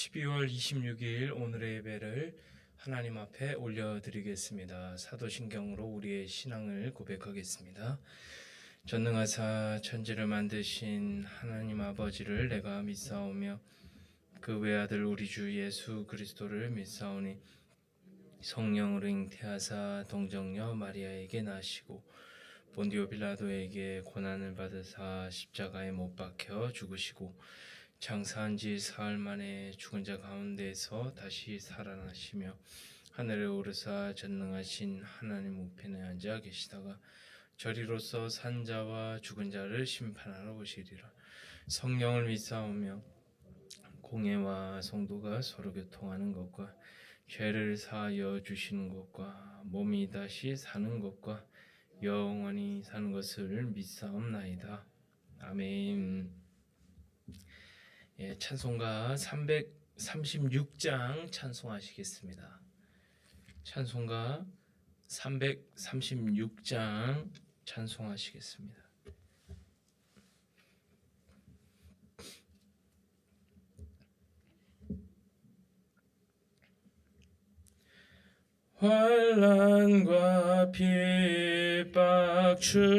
12월 26일 오늘의 예배를 하나님 앞에 올려드리겠습니다. 사도신경으로 우리의 신앙을 고백하겠습니다. 전능하사 천지를 만드신 하나님 아버지를 내가 믿사오며 그 외아들 우리 주 예수 그리스도를 믿사오니 성령으로 잉태하사 동정녀 마리아에게 나시고 본디오 빌라도에게 고난을 받으사 십자가에 못 박혀 죽으시고 장사한 지 사흘 만에 죽은 자 가운데서 다시 살아나시며 하늘에 오르사 전능하신 하나님 우편에 앉아 계시다가 저리로서 산 자와 죽은 자를 심판하러 오시리라. 성령을 믿사오며 공회와 성도가 서로 교통하는 것과 죄를 사하여 주시는 것과 몸이 다시 사는 것과 영원히 사는 것을 믿사옵나이다. 아멘. 찬송가 336장 찬송하시겠습니다. 찬송가 336장 찬송하시겠습니다. 환난과 핍박 중에도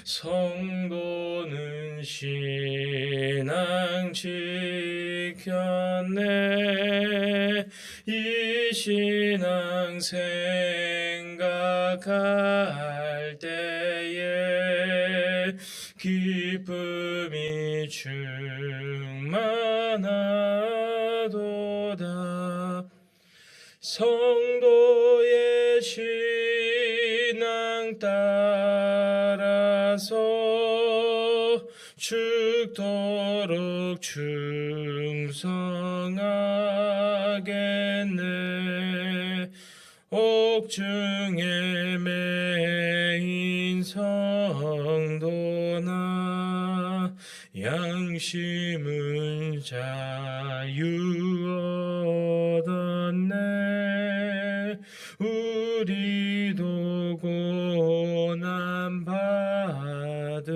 성도는 신앙 지켰네. 이 신앙 생각할 때에 기쁨이 충만하도다. 성도의 신앙 따라서 죽도록 충성하겠네. 옥중에 매인 성도나 양심은 자유 얻었네. 우리도 고난 받으면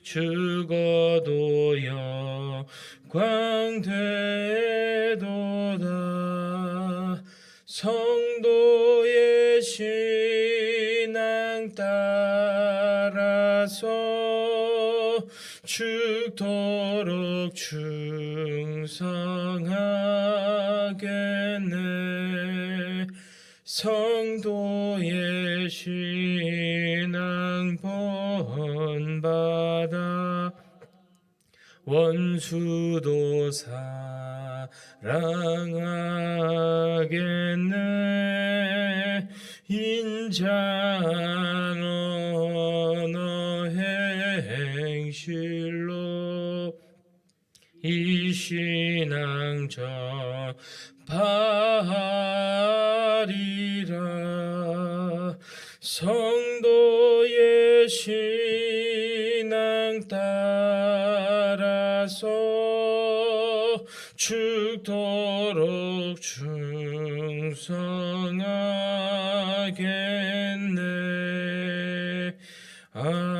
죽어도 영광 되도다. 성도의 신앙 따라서 죽도록 충성하겠네. 성도의 신앙 본받아 원수도 사랑하겠네. 인자한 언어 행실로 이 신앙 전파하리라. 성도의 신앙 따라서 죽도록 충성하겠네. 아멘.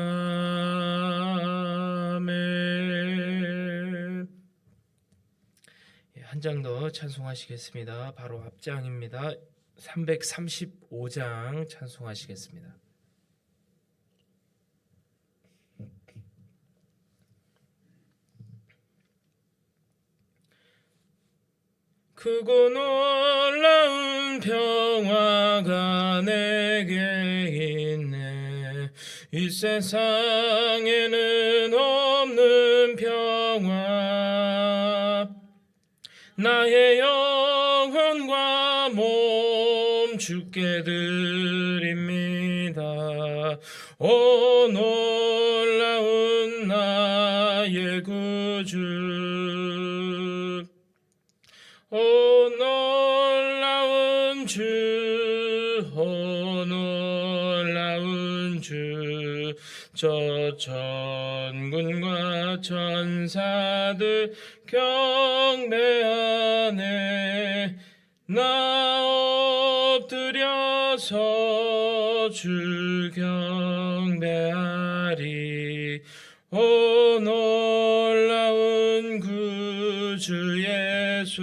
한 장 더 찬송하시겠습니다. 바로 앞장입니다. 335장 찬송하시겠습니다. 크고 놀라운 평화가 내게 있네. 이 세상에는 없는 평화. 나의 영혼과 몸 주께 드립니다. 오 놀라운 나의 구주. 오 놀라운 주, 오 놀라운 주. 저 천군과 천사들 경배하네. 나 엎드려서 주 경배하리. 오 오 놀라운 구주 예수,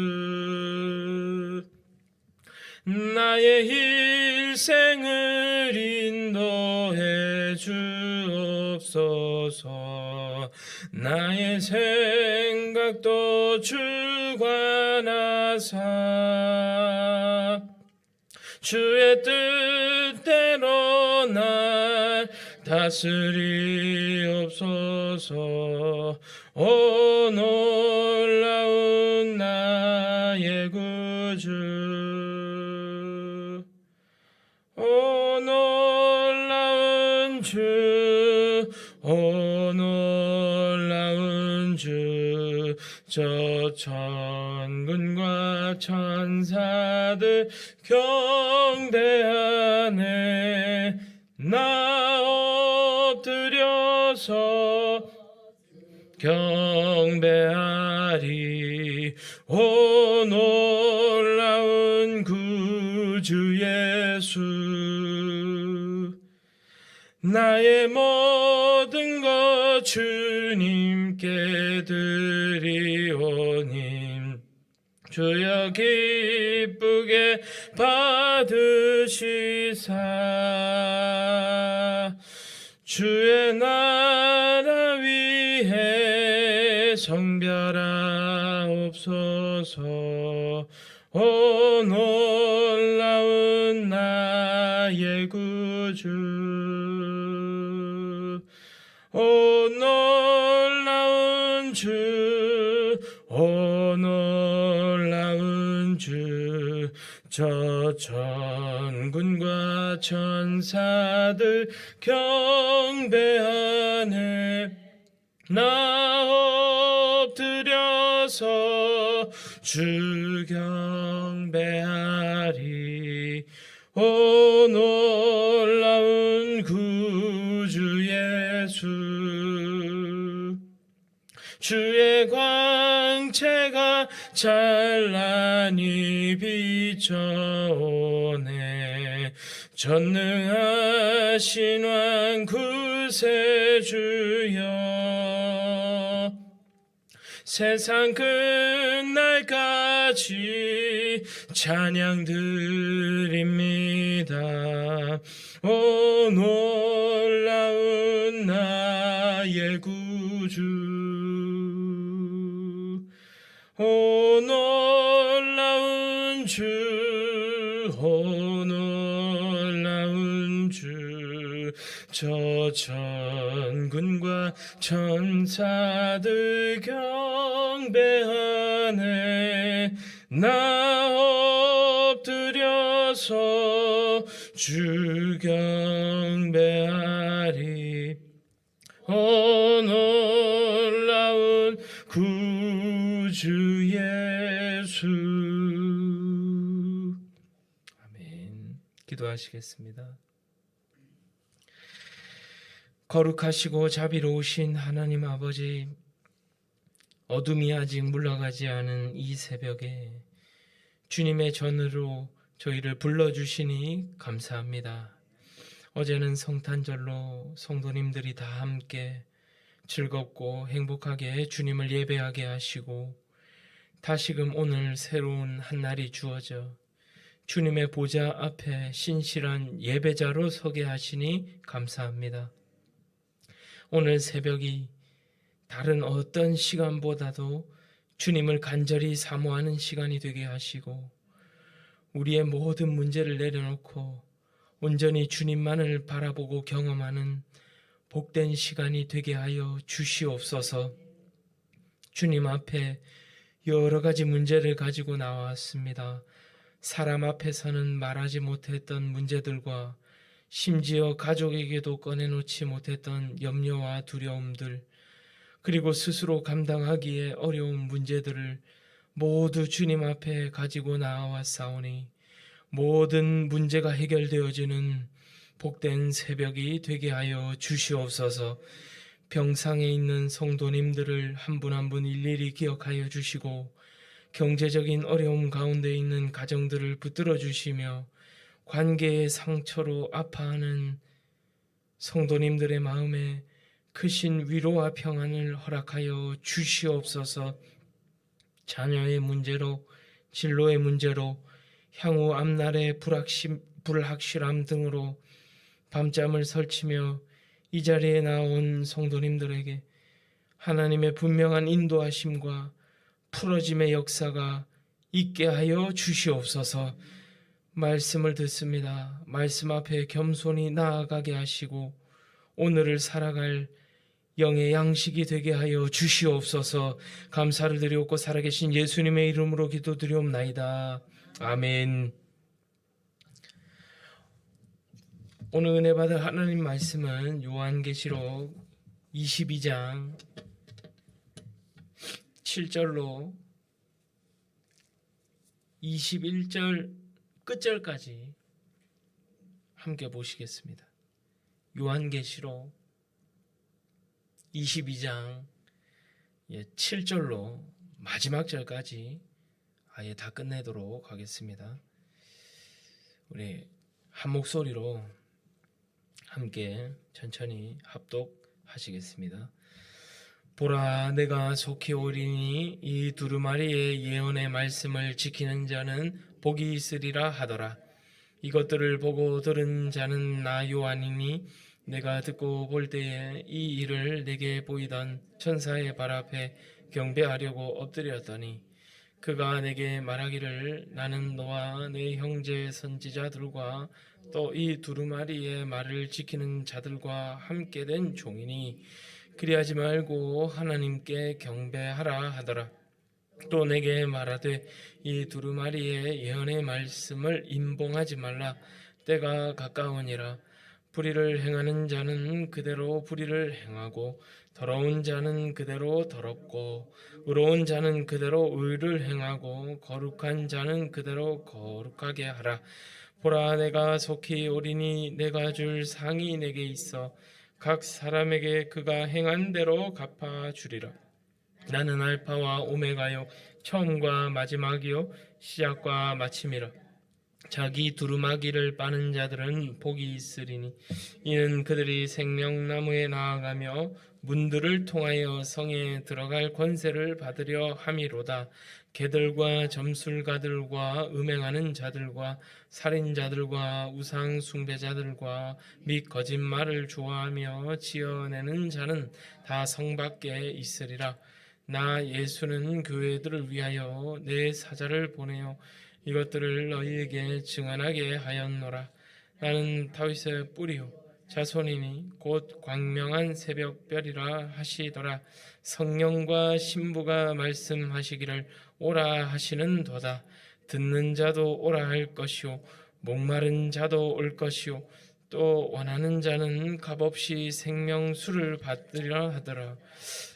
나의 일생을 인도해 주옵소서. 나의 생각도 주관하사 주의 뜻대로 날 다스리옵소서. 오 놀라운 나의 구주, 오 놀라운 주, 오 놀라운 주, 저 천군과 천사들 경배하네. 나 엎드려서 경배하리. 오 놀라운 구주 예수, 나의 모든 것 주님께 드리오니 주여 기쁘게 받으시사 주의 나라 위에 성별하옵소서. 오 놀라운 나의 구주, 오 놀라운 주, 오 놀라운 주, 저 천군과 천사들 경배하네. 나 엎드려서 주 경배하리. 오 놀라운 구주 예수, 주의 광채가 찬란히 비춰오네. 전능하신 왕 구세주여, 세상 끝날까지 찬양 드립니다. 오 놀라운 나의 구주, 오 놀라운 주, 오 놀라운 주, 저 천군과 천사들 경배하네. 나 엎드려서 주 경배하리. 오 놀라운 구주 예수. 아멘. 기도하시겠습니다. 거룩하시고 자비로우신 하나님 아버지, 어둠이 아직 물러가지 않은 이 새벽에 주님의 전으로 저희를 불러주시니 감사합니다. 어제는 성탄절로 성도님들이 다 함께 즐겁고 행복하게 주님을 예배하게 하시고, 다시금 오늘 새로운 한 날이 주어져 주님의 보좌 앞에 신실한 예배자로 서게 하시니 감사합니다. 오늘 새벽이 다른 어떤 시간보다도 주님을 간절히 사모하는 시간이 되게 하시고, 우리의 모든 문제를 내려놓고 온전히 주님만을 바라보고 경험하는 복된 시간이 되게 하여 주시옵소서. 주님 앞에 여러 가지 문제를 가지고 나왔습니다. 사람 앞에서는 말하지 못했던 문제들과 심지어 가족에게도 꺼내놓지 못했던 염려와 두려움들, 그리고 스스로 감당하기에 어려운 문제들을 모두 주님 앞에 가지고 나왔사오니 모든 문제가 해결되어지는 복된 새벽이 되게 하여 주시옵소서. 병상에 있는 성도님들을 한 분 한 분 일일이 기억하여 주시고, 경제적인 어려움 가운데 있는 가정들을 붙들어 주시며, 관계의 상처로 아파하는 성도님들의 마음에 크신 위로와 평안을 허락하여 주시옵소서. 자녀의 문제로, 진로의 문제로, 향후 앞날의 불확실함 등으로 밤잠을 설치며 이 자리에 나온 성도님들에게 하나님의 분명한 인도하심과 풀어짐의 역사가 있게 하여 주시옵소서. 말씀을 듣습니다. 말씀 앞에 겸손히 나아가게 하시고 오늘을 살아갈 영의 양식이 되게 하여 주시옵소서. 감사를 드리옵고 살아계신 예수님의 이름으로 기도드리옵나이다. 아멘. 오늘 은혜 받을 하나님 말씀은 요한계시록 22장 7절로 21절 끝절까지 함께 보시겠습니다. 요한계시록 22장 7절로 마지막 절까지 아예 다 끝내도록 하겠습니다. 우리 한 목소리로 함께 천천히 합독하시겠습니다. 보라, 내가 속히 오리니 이 두루마리의 예언의 말씀을 지키는 자는 복이 있으리라 하더라. 이것들을 보고 들은 자는 나 요한이니 내가 듣고 볼 때에 이 일을 내게 보이던 천사의 발 앞에 경배하려고 엎드렸더니 그가 내게 말하기를 나는 너와 내 형제 선지자들과 또 이 두루마리의 말을 지키는 자들과 함께 된 종이니 그리하지 말고 하나님께 경배하라 하더라. 또 내게 말하되 이 두루마리의 예언의 말씀을 임봉하지 말라. 때가 가까우니라. 불의를 행하는 자는 그대로 불의를 행하고 더러운 자는 그대로 더럽고 의로운 자는 그대로 의를 행하고 거룩한 자는 그대로 거룩하게 하라. 보라, 내가 속히 오리니 내가 줄 상이 내게 있어 각 사람에게 그가 행한 대로 갚아주리라. 나는 알파와 오메가요 처음과 마지막이요 시작과 마침이라. 자기 두루마기를 빠는 자들은 복이 있으리니 이는 그들이 생명나무에 나아가며 문들을 통하여 성에 들어갈 권세를 받으려 함이로다. 개들과 점술가들과 음행하는 자들과 살인자들과 우상 숭배자들과 및 거짓말을 좋아하며 지어내는 자는 다 성 밖에 있으리라. 나 예수는 교회들을 위하여 내 사자를 보내어 이것들을 너희에게 증언하게 하였노라. 나는 다윗의 뿌리요 자손이니 곧 광명한 새벽별이라 하시더라. 성령과 신부가 말씀하시기를 오라 하시는 도다. 듣는 자도 오라 할 것이요 목마른 자도 올 것이요 또 원하는 자는 값없이 생명수를 받으리라 하더라.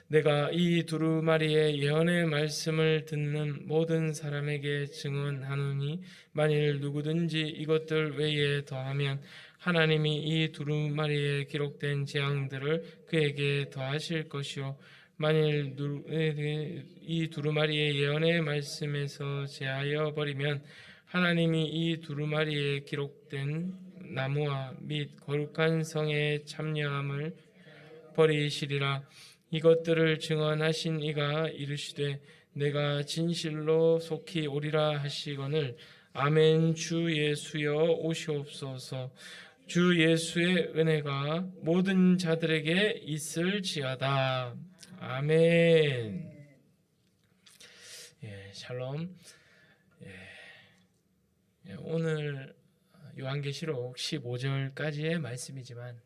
내가 이 두루마리의 예언의 말씀을 듣는 모든 사람에게 증언하노니 만일 누구든지 이것들 외에 더하면 하나님이 이 두루마리에 기록된 재앙들을 그에게 더하실 것이요 만일 이 두루마리의 예언의 말씀에서 제하여 버리면 하나님이 이 두루마리에 기록된 나무와 및 거룩한 성의 참여함을 버리시리라. 이것들을 증언하신 이가 이르시되 내가 진실로 속히 오리라 하시거늘 아멘. 주 예수여 오시옵소서. 주 예수의 은혜가 모든 자들에게 있을지어다. 아멘. 샬롬. 오늘 요한계시록 15절까지의 말씀이지만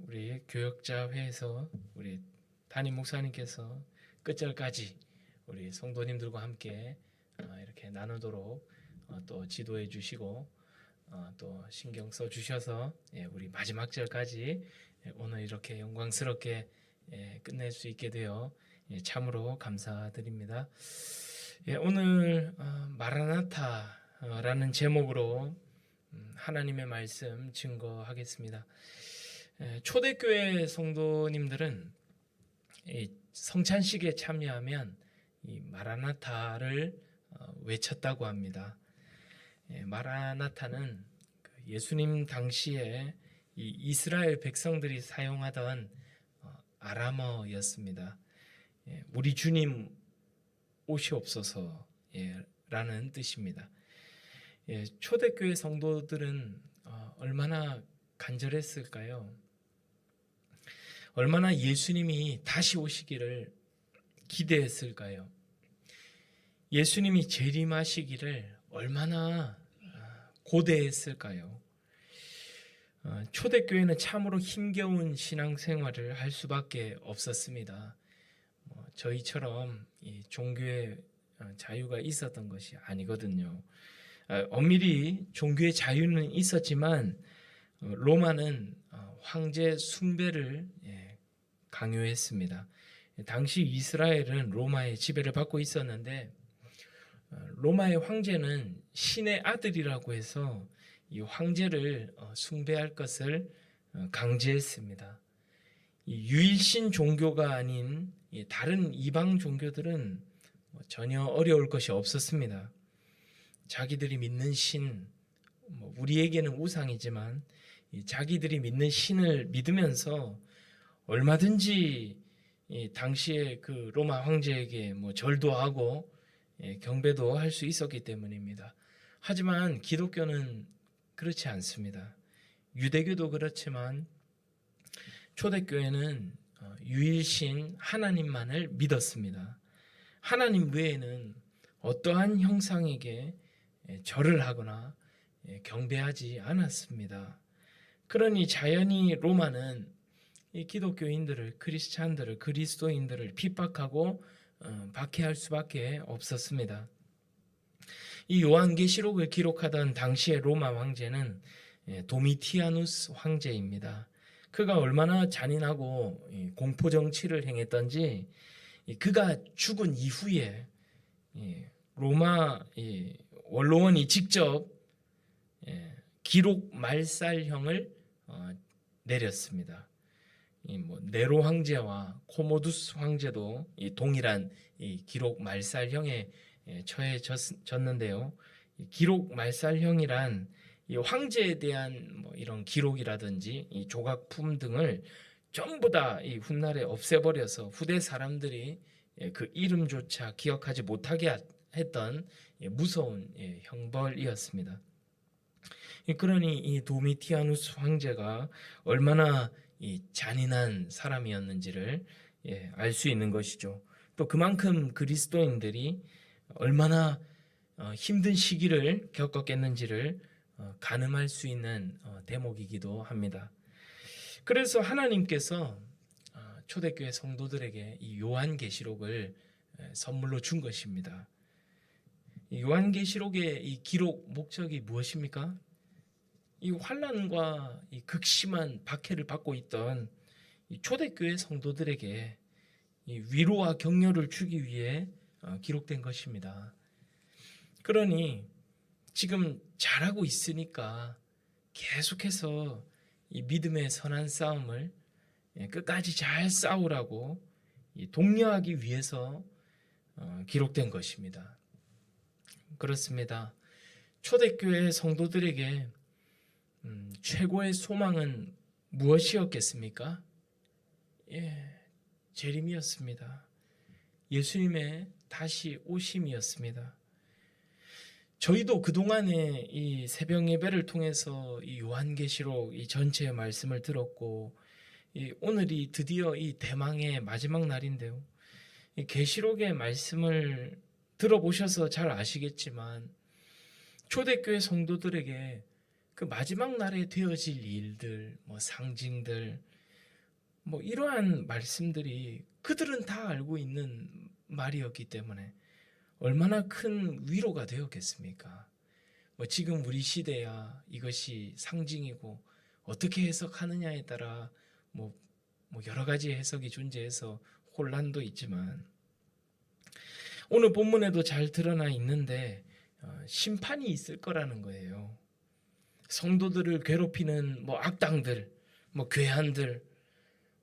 우리 교역자회에서 우리 담임 목사님께서 끝절까지 우리 성도님들과 함께 이렇게 나누도록 또 지도해 주시고 또 신경 써 주셔서 우리 마지막 절까지 오늘 이렇게 영광스럽게 끝낼 수 있게 되어 참으로 감사드립니다. 오늘 마라나타라는 제목으로 하나님의 말씀 증거하겠습니다. 초대교회 성도님들은 성찬식에 참여하면 이 마라나타를 외쳤다고 합니다. 마라나타는 예수님 당시에 이 이스라엘 백성들이 사용하던 아람어였습니다. 우리 주님 오시옵소서 라는 뜻입니다. 초대교회 성도들은 얼마나 간절했을까요? 얼마나 예수님이 다시 오시기를 기대했을까요? 예수님이 재림하시기를 얼마나 고대했을까요? 초대교회는 참으로 힘겨운 신앙생활을 할 수밖에 없었습니다. 저희처럼 이 종교의 자유가 있었던 것이 아니거든요. 엄밀히 종교의 자유는 있었지만 로마는 황제 숭배를 강요했습니다. 당시 이스라엘은 로마의 지배를 받고 있었는데 로마의 황제는 신의 아들이라고 해서 이 황제를 숭배할 것을 강제했습니다. 이 유일신 종교가 아닌 다른 이방 종교들은 전혀 어려울 것이 없었습니다. 자기들이 믿는 신, 우리에게는 우상이지만 자기들이 믿는 신을 믿으면서 얼마든지 당시에 그 로마 황제에게 절도 하고 경배도 할 수 있었기 때문입니다. 하지만 기독교는 그렇지 않습니다. 유대교도 그렇지만 초대교회는 유일신 하나님만을 믿었습니다. 하나님 외에는 어떠한 형상에게 절을 하거나 경배하지 않았습니다. 그러니 자연히 로마는 이 기독교인들을, 크리스찬들을, 그리스도인들을 핍박하고 박해할 수밖에 없었습니다. 이 요한계시록을 기록하던 당시의 로마 황제는 도미티아누스 황제입니다. 그가 얼마나 잔인하고 공포 정치를 행했던지 그가 죽은 이후에 로마 원로원이 직접 기록 말살형을 내렸습니다. 네로 황제와 코모두스 황제도 동일한 기록 말살형에 처해졌는데요. 기록 말살형이란 이 황제에 대한 이런 기록이라든지 이 조각품 등을 전부 다 이 훗날에 없애버려서 후대 사람들이 그 이름조차 기억하지 못하게 했던 무서운 형벌이었습니다. 그러니 이 도미티아누스 황제가 얼마나 이 잔인한 사람이었는지를 알 수 있는 것이죠. 또 그만큼 그리스도인들이 얼마나 힘든 시기를 겪었겠는지를 가늠할 수 있는 대목이기도 합니다. 그래서 하나님께서 초대교회 성도들에게 이 요한계시록을 선물로 준 것입니다. 이 요한계시록의 이 기록 목적이 무엇입니까? 이 환난과 이 극심한 박해를 받고 있던 이 초대교회 성도들에게 이 위로와 격려를 주기 위해 기록된 것입니다. 그러니 지금 잘하고 있으니까 계속해서 이 믿음의 선한 싸움을 끝까지 잘 싸우라고 독려하기 위해서 기록된 것입니다. 그렇습니다. 초대교회 성도들에게 최고의 소망은 무엇이었겠습니까? 재림이었습니다. 예수님의 다시 오심이었습니다. 저희도 그동안에 이 새벽 예배를 통해서 이 요한계시록 이 전체의 말씀을 들었고 오늘이 드디어 이 대망의 마지막 날인데요. 이 계시록의 말씀을 들어보셔서 잘 아시겠지만 초대교회 성도들에게 그 마지막 날에 되어질 일들, 상징들, 이러한 말씀들이 그들은 다 알고 있는 말이었기 때문에 얼마나 큰 위로가 되었겠습니까? 지금 우리 시대야 이것이 상징이고 어떻게 해석하느냐에 따라 여러 가지 해석이 존재해서 혼란도 있지만 오늘 본문에도 잘 드러나 있는데 심판이 있을 거라는 거예요. 성도들을 괴롭히는 악당들, 괴한들,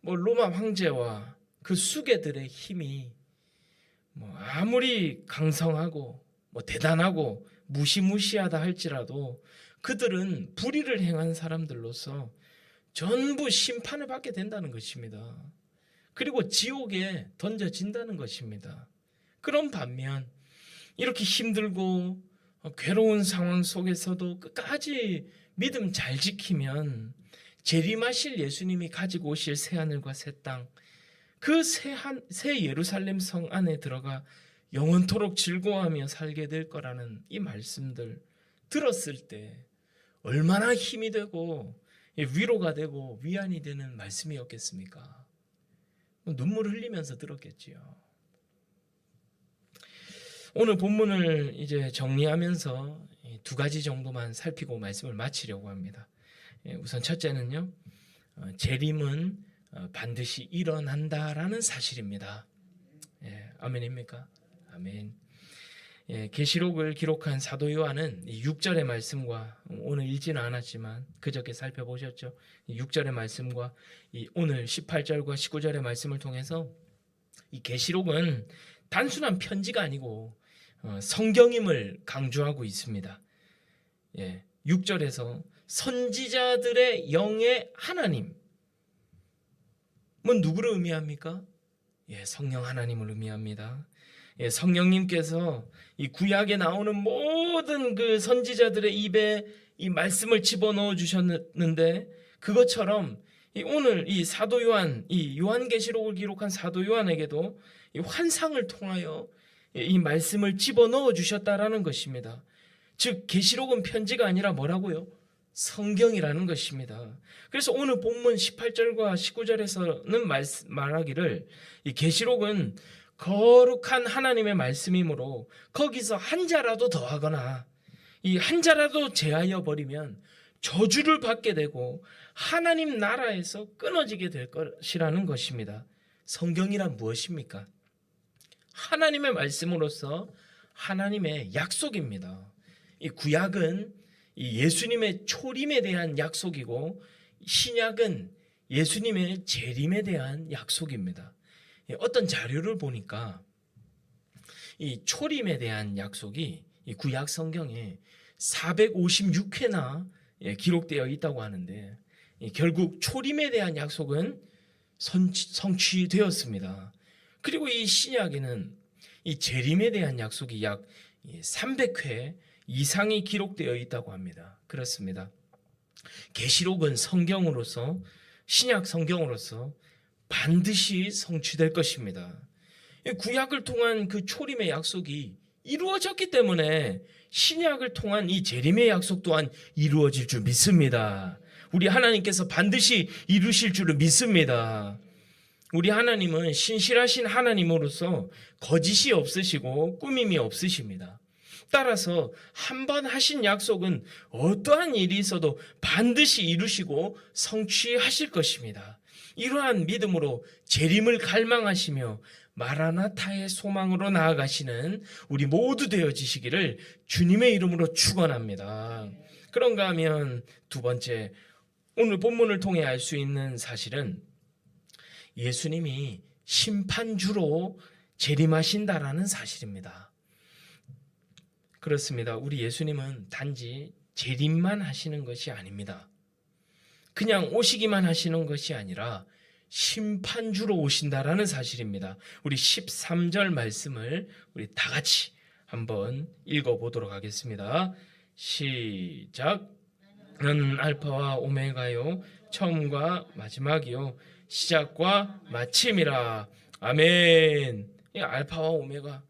로마 황제와 그 수괴들의 힘이 아무리 강성하고 대단하고 무시무시하다 할지라도 그들은 불의를 행한 사람들로서 전부 심판을 받게 된다는 것입니다. 그리고 지옥에 던져진다는 것입니다. 그런 반면 이렇게 힘들고 괴로운 상황 속에서도 끝까지 믿음 잘 지키면 재림하실 예수님이 가지고 오실 새하늘과 새 땅, 그 새 예루살렘 성 안에 들어가 영원토록 즐거워하며 살게 될 거라는 이 말씀들 들었을 때 얼마나 힘이 되고 위로가 되고 위안이 되는 말씀이었겠습니까? 눈물 흘리면서 들었겠지요. 오늘 본문을 이제 정리하면서 두 가지 정도만 살피고 말씀을 마치려고 합니다. 우선 첫째는요, 재림은 반드시 일어난다라는 사실입니다. 아멘입니까? 아멘. 계시록을 기록한 사도 요한은 6절의 말씀과 오늘 읽지는 않았지만 그저께 살펴보셨죠. 6절의 말씀과 오늘 18절과 19절의 말씀을 통해서 이 계시록은 단순한 편지가 아니고 성경임을 강조하고 있습니다. 6절에서 선지자들의 영의 하나님은 누구를 의미합니까? 성령 하나님을 의미합니다. 성령님께서 이 구약에 나오는 모든 그 선지자들의 입에 이 말씀을 집어넣어 주셨는데, 그것처럼 오늘 이 사도 요한, 이 요한계시록을 기록한 사도 요한에게도 이 환상을 통하여 이 말씀을 집어넣어 주셨다라는 것입니다. 즉 계시록은 편지가 아니라 뭐라고요? 성경이라는 것입니다. 그래서 오늘 본문 18절과 19절에서는 말하기를 이 계시록은 거룩한 하나님의 말씀이므로 거기서 한 자라도 더하거나 이 한 자라도 제하여 버리면 저주를 받게 되고 하나님 나라에서 끊어지게 될 것이라는 것입니다. 성경이란 무엇입니까? 하나님의 말씀으로서 하나님의 약속입니다. 이 구약은 이 예수님의 초림에 대한 약속이고 신약은 예수님의 재림에 대한 약속입니다. 어떤 자료를 보니까 이 초림에 대한 약속이 이 구약 성경에 456회나 기록되어 있다고 하는데, 결국 초림에 대한 약속은 성취되었습니다. 그리고 이 신약에는 이 재림에 대한 약속이 약 300회 이상이 기록되어 있다고 합니다. 그렇습니다. 계시록은 성경으로서, 신약 성경으로서 반드시 성취될 것입니다. 구약을 통한 그 초림의 약속이 이루어졌기 때문에 신약을 통한 이 재림의 약속 또한 이루어질 줄 믿습니다. 우리 하나님께서 반드시 이루실 줄을 믿습니다. 우리 하나님은 신실하신 하나님으로서 거짓이 없으시고 꾸밈이 없으십니다. 따라서 한 번 하신 약속은 어떠한 일이 있어도 반드시 이루시고 성취하실 것입니다. 이러한 믿음으로 재림을 갈망하시며 마라나타의 소망으로 나아가시는 우리 모두 되어지시기를 주님의 이름으로 축원합니다. 그런가 하면 두 번째, 오늘 본문을 통해 알 수 있는 사실은 예수님이 심판주로 재림하신다라는 사실입니다. 그렇습니다. 우리 예수님은 단지 재림만 하시는 것이 아닙니다. 그냥 오시기만 하시는 것이 아니라 심판주로 오신다라는 사실입니다. 우리 13절 말씀을 우리 다 같이 한번 읽어보도록 하겠습니다. 시작. 나는 알파와 오메가요, 처음과 마지막이요, 시작과 마침이라. 아멘. 이 알파와 오메가,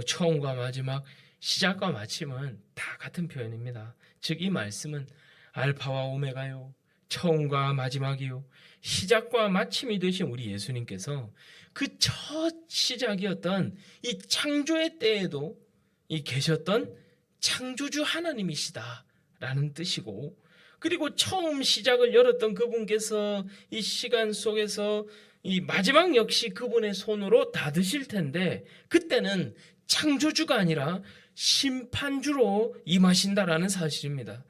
처음과 마지막, 시작과 마침은 다 같은 표현입니다. 즉 이 말씀은 알파와 오메가요, 처음과 마지막이요, 시작과 마침이 되신 우리 예수님께서 그 첫 시작이었던 이 창조의 때에도 이 계셨던 창조주 하나님이시다라는 뜻이고, 그리고 처음 시작을 열었던 그분께서 이 시간 속에서 이 마지막 역시 그분의 손으로 닫으실 텐데, 그때는 창조주가 아니라 심판주로 임하신다라는 사실입니다.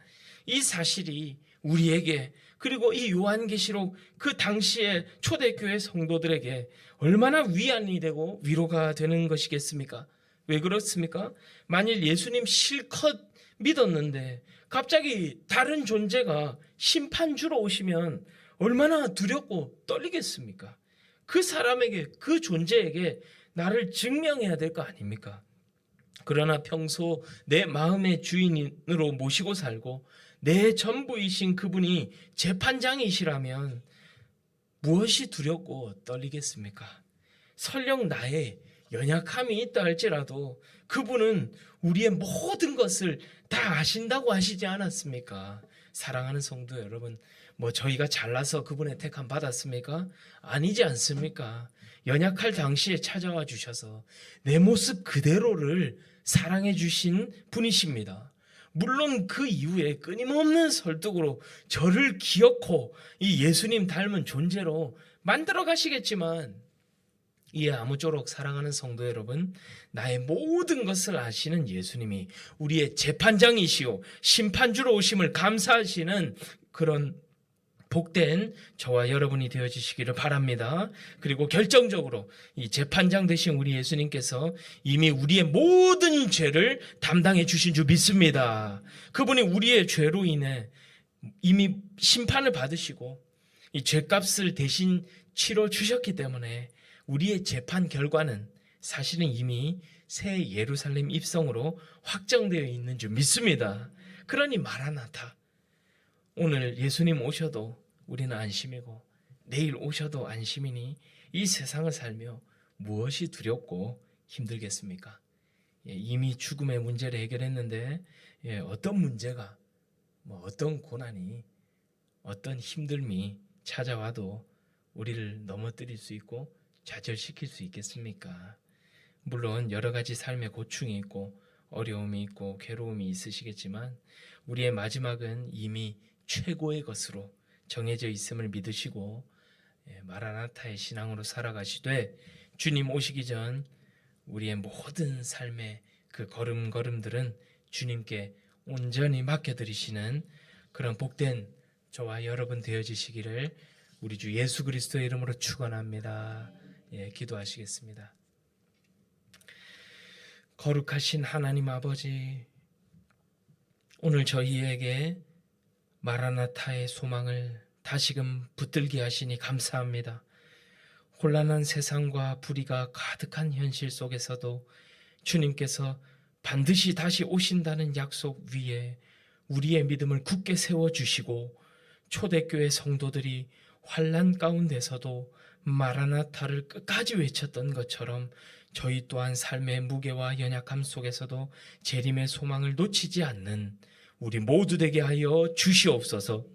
이 사실이 우리에게, 그리고 이 요한계시록 그 당시의 초대교회 성도들에게 얼마나 위안이 되고 위로가 되는 것이겠습니까? 왜 그렇습니까? 만일 예수님 실컷 믿었는데 갑자기 다른 존재가 심판주로 오시면 얼마나 두렵고 떨리겠습니까? 그 사람에게, 그 존재에게 나를 증명해야 될 거 아닙니까? 그러나 평소 내 마음의 주인으로 모시고 살고 내 전부이신 그분이 재판장이시라면 무엇이 두렵고 떨리겠습니까? 설령 나의 연약함이 있다 할지라도 그분은 우리의 모든 것을 다 아신다고 하시지 않았습니까? 사랑하는 성도 여러분, 저희가 잘나서 그분의 택함 받았습니까? 아니지 않습니까? 연약할 당시에 찾아와 주셔서 내 모습 그대로를 사랑해 주신 분이십니다. 물론 그 이후에 끊임없는 설득으로 저를 기어코 이 예수님 닮은 존재로 만들어 가시겠지만, 이에 아무쪼록 사랑하는 성도 여러분, 나의 모든 것을 아시는 예수님이 우리의 재판장이시오 심판주로 오심을 감사하시는 그런 복된 저와 여러분이 되어지시기를 바랍니다. 그리고 결정적으로 이 재판장 되신 우리 예수님께서 이미 우리의 모든 죄를 담당해 주신 줄 믿습니다. 그분이 우리의 죄로 인해 이미 심판을 받으시고 이 죄값을 대신 치러 주셨기 때문에 우리의 재판 결과는 사실은 이미 새 예루살렘 입성으로 확정되어 있는 줄 믿습니다. 그러니 마라나타, 오늘 예수님 오셔도 우리는 안심이고 내일 오셔도 안심이니 이 세상을 살며 무엇이 두렵고 힘들겠습니까? 이미 죽음의 문제를 해결했는데 어떤 문제가, 어떤 고난이, 어떤 힘듦이 찾아와도 우리를 넘어뜨릴 수 있고 좌절시킬 수 있겠습니까? 물론 여러 가지 삶의 고충이 있고 어려움이 있고 괴로움이 있으시겠지만 우리의 마지막은 이미 최고의 것으로 정해져 있음을 믿으시고 마라나타의 신앙으로 살아가시되 주님 오시기 전 우리의 모든 삶의 그 걸음걸음들은 주님께 온전히 맡겨드리시는 그런 복된 저와 여러분 되어지시기를 우리 주 예수 그리스도의 이름으로 축원합니다. 기도하시겠습니다. 거룩하신 하나님 아버지, 오늘 저희에게 마라나타의 소망을 다시금 붙들게 하시니 감사합니다. 혼란한 세상과 불의가 가득한 현실 속에서도 주님께서 반드시 다시 오신다는 약속 위에 우리의 믿음을 굳게 세워주시고 초대교회 성도들이 환난 가운데서도 마라나타를 끝까지 외쳤던 것처럼 저희 또한 삶의 무게와 연약함 속에서도 재림의 소망을 놓치지 않는 우리 모두 되게 하여 주시옵소서.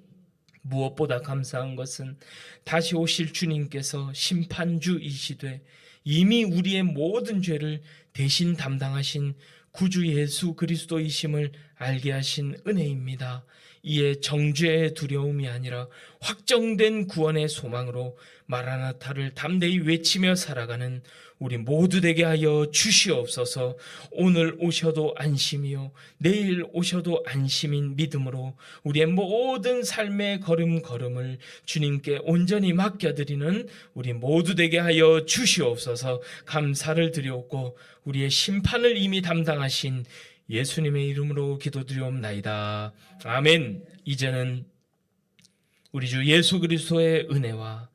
무엇보다 감사한 것은 다시 오실 주님께서 심판주이시되 이미 우리의 모든 죄를 대신 담당하신 구주 예수 그리스도이심을 알게 하신 은혜입니다. 이에 정죄의 두려움이 아니라 확정된 구원의 소망으로 마라나타를 담대히 외치며 살아가는 우리 모두 되게 하여 주시옵소서. 오늘 오셔도 안심이요 내일 오셔도 안심인 믿음으로 우리의 모든 삶의 걸음걸음을 주님께 온전히 맡겨드리는 우리 모두 되게 하여 주시옵소서. 감사를 드리옵고 우리의 심판을 이미 담당하신 예수님의 이름으로 기도드리옵나이다. 아멘. 이제는 우리 주 예수 그리스도의 은혜와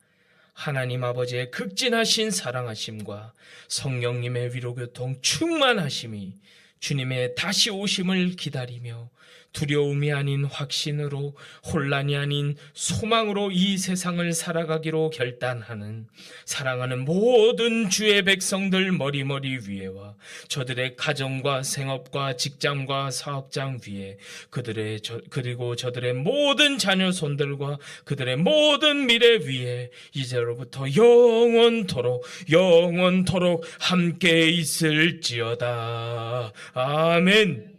하나님 아버지의 극진하신 사랑하심과 성령님의 위로교통 충만하심이 주님의 다시 오심을 기다리며 두려움이 아닌 확신으로, 혼란이 아닌 소망으로 이 세상을 살아가기로 결단하는 사랑하는 모든 주의 백성들 머리머리 위에와 저들의 가정과 생업과 직장과 사업장 위에 그리고 저들의 모든 자녀 손들과 그들의 모든 미래 위에 이제로부터 영원토록 함께 있을지어다. 아멘.